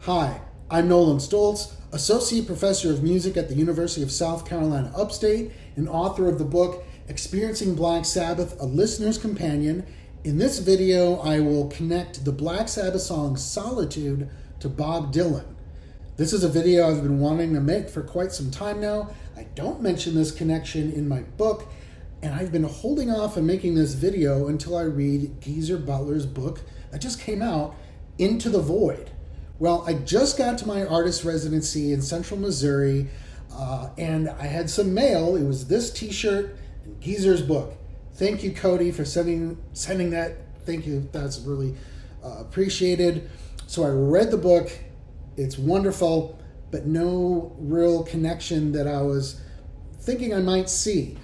Hi, I'm Nolan Stolz, Associate Professor of Music at the University of South Carolina Upstate and author of the book Experiencing Black Sabbath, A Listener's Companion. In this video, I will connect the Black Sabbath song Solitude to Bob Dylan. This is a video I've been wanting to make for quite some time now. I don't mention this connection in my book, and I've been holding off on making this video until I read Geezer Butler's book that just came out, Into the Void. Well, I just got to my artist residency in Central Missouri, and I had some mail. It was this t-shirt and Geezer's book. Thank you, Cody, for sending that. Thank you. That's really appreciated. So I read the book. It's wonderful, but no real connection that I was thinking I might see.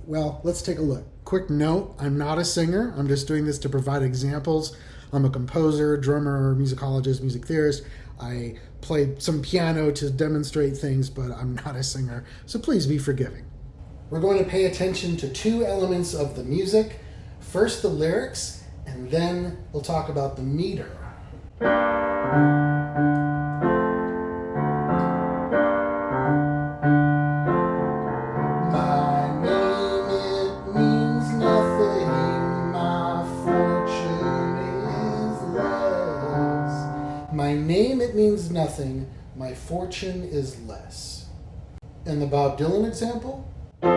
Well, let's take a look. Quick note, I'm not a singer. I'm just doing this to provide examples. I'm a composer, drummer, musicologist, music theorist. I play some piano to demonstrate things, but I'm not a singer, so please be forgiving. We're going to pay attention to two elements of the music. First, the lyrics, and then we'll talk about the meter. My name, it means nothing. My fortune is less. And the Bob Dylan example? Oh,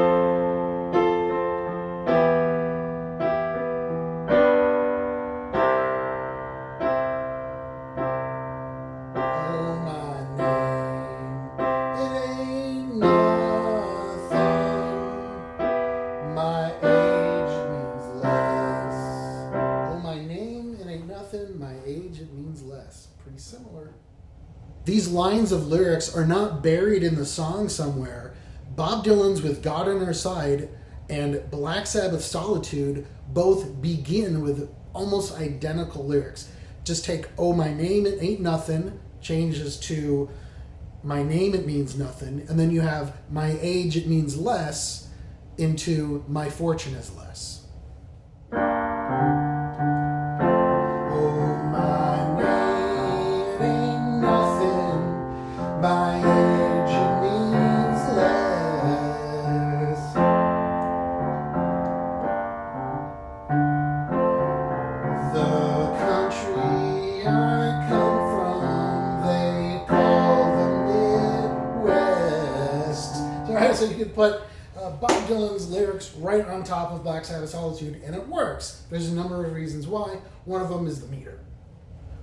my name, it ain't nothing. My age means less. Oh, my name, it ain't nothing. My age, it means less. Pretty similar. These lines of lyrics are not buried in the song somewhere. Bob Dylan's With God on Our Side and Black Sabbath's Solitude both begin with almost identical lyrics. Just take, oh, my name, it ain't nothing, changes to my name, it means nothing, and then you have my age, it means less, into my fortune is less. My age, it means less. The country I come from, they call the Midwest. So you could put Bob Dylan's lyrics right on top of Black Sabbath Solitude, and it works. There's a number of reasons why. One of them is the meter.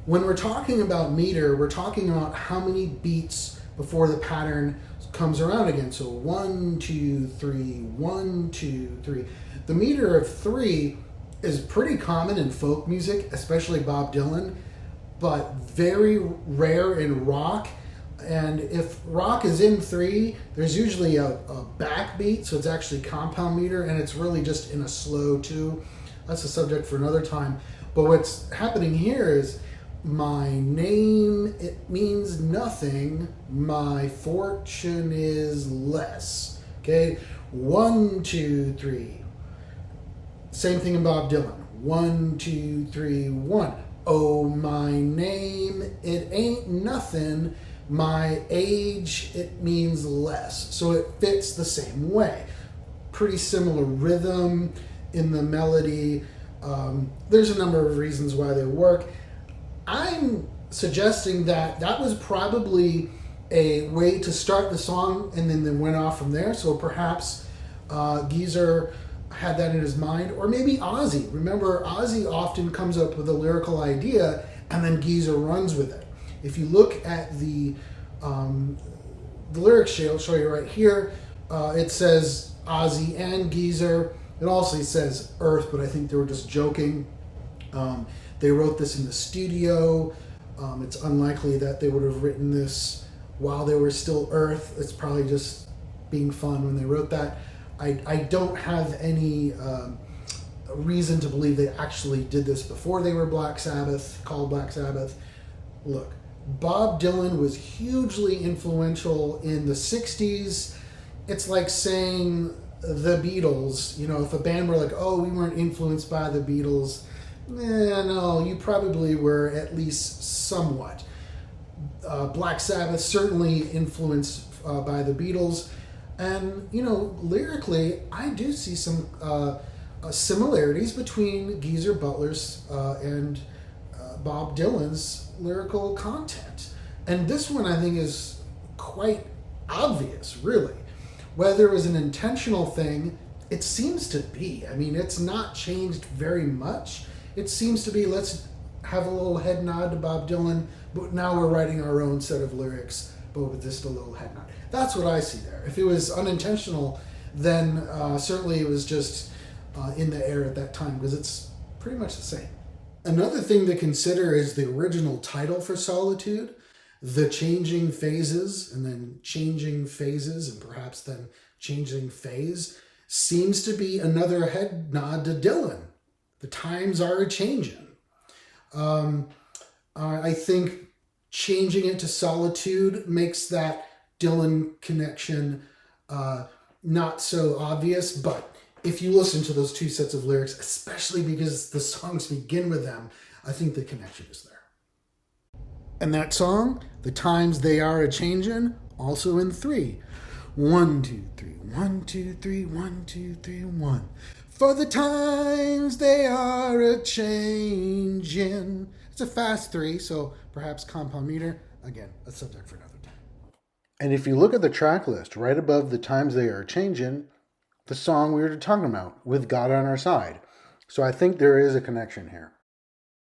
When we're talking about meter, we're talking about how many beats before the pattern comes around again. So 1, 2, 3, 1, 2, 3. The meter of 3 is pretty common in folk music, especially Bob Dylan, but very rare in rock. And if rock is in 3, there's usually a backbeat, so it's actually compound meter, and it's really just in a slow 2. That's a subject for another time. But what's happening here is my name, it means nothing. My fortune is less. Okay? 1, 2, 3. Same thing in Bob Dylan. 1, 2, 3, 1. Oh, my name, it ain't nothing. My age, it means less. So it fits the same way. Pretty similar rhythm in the melody. There's a number of reasons why they work. I'm suggesting that that was probably a way to start the song and then went off from there. So perhaps Geezer had that in his mind, or maybe Ozzy. Remember, Ozzy often comes up with a lyrical idea and then Geezer runs with it. If you look at the lyrics sheet, I'll show you right here, it says Ozzy and Geezer. It also says Earth, but I think they were just joking. They wrote this in the studio. It's unlikely that they would have written this while they were still Earth. It's probably just being fun when they wrote that. I don't have any reason to believe they actually did this before they were Black Sabbath, called Black Sabbath. Look, Bob Dylan was hugely influential in the 60s. It's like saying the Beatles. You know, if a band were like, oh, we weren't influenced by the Beatles, no, you probably were at least somewhat. Black Sabbath, certainly influenced by the Beatles. And, lyrically, I do see some similarities between Geezer Butler's and Bob Dylan's lyrical content. And this one, I think, is quite obvious, really. Whether it was an intentional thing, it seems to be. I mean, it's not changed very much. It seems to be, let's have a little head nod to Bob Dylan, but now we're writing our own set of lyrics, but with just a little head nod. That's what I see there. If it was unintentional, then certainly it was just in the air at that time, because it's pretty much the same. Another thing to consider is the original title for Solitude, The Changing Phases, and then Changing Phases, and perhaps then Changing Phase, seems to be another head nod to Dylan. The times are a-changin'. I think changing it to Solitude makes that Dylan connection not so obvious, but if you listen to those two sets of lyrics, especially because the songs begin with them, I think the connection is there. And that song, The Times They Are A-Changin', also in 3. 1, 2, 3, 1, 2, 3, 1, 2, 3, 1. For the times they are a-changin'. It's a fast 3, so perhaps compound meter. Again, a subject for another time. And if you look at the track list, right above The Times They Are A-Changin', the song we were talking about, With God on Our Side. So I think there is a connection here.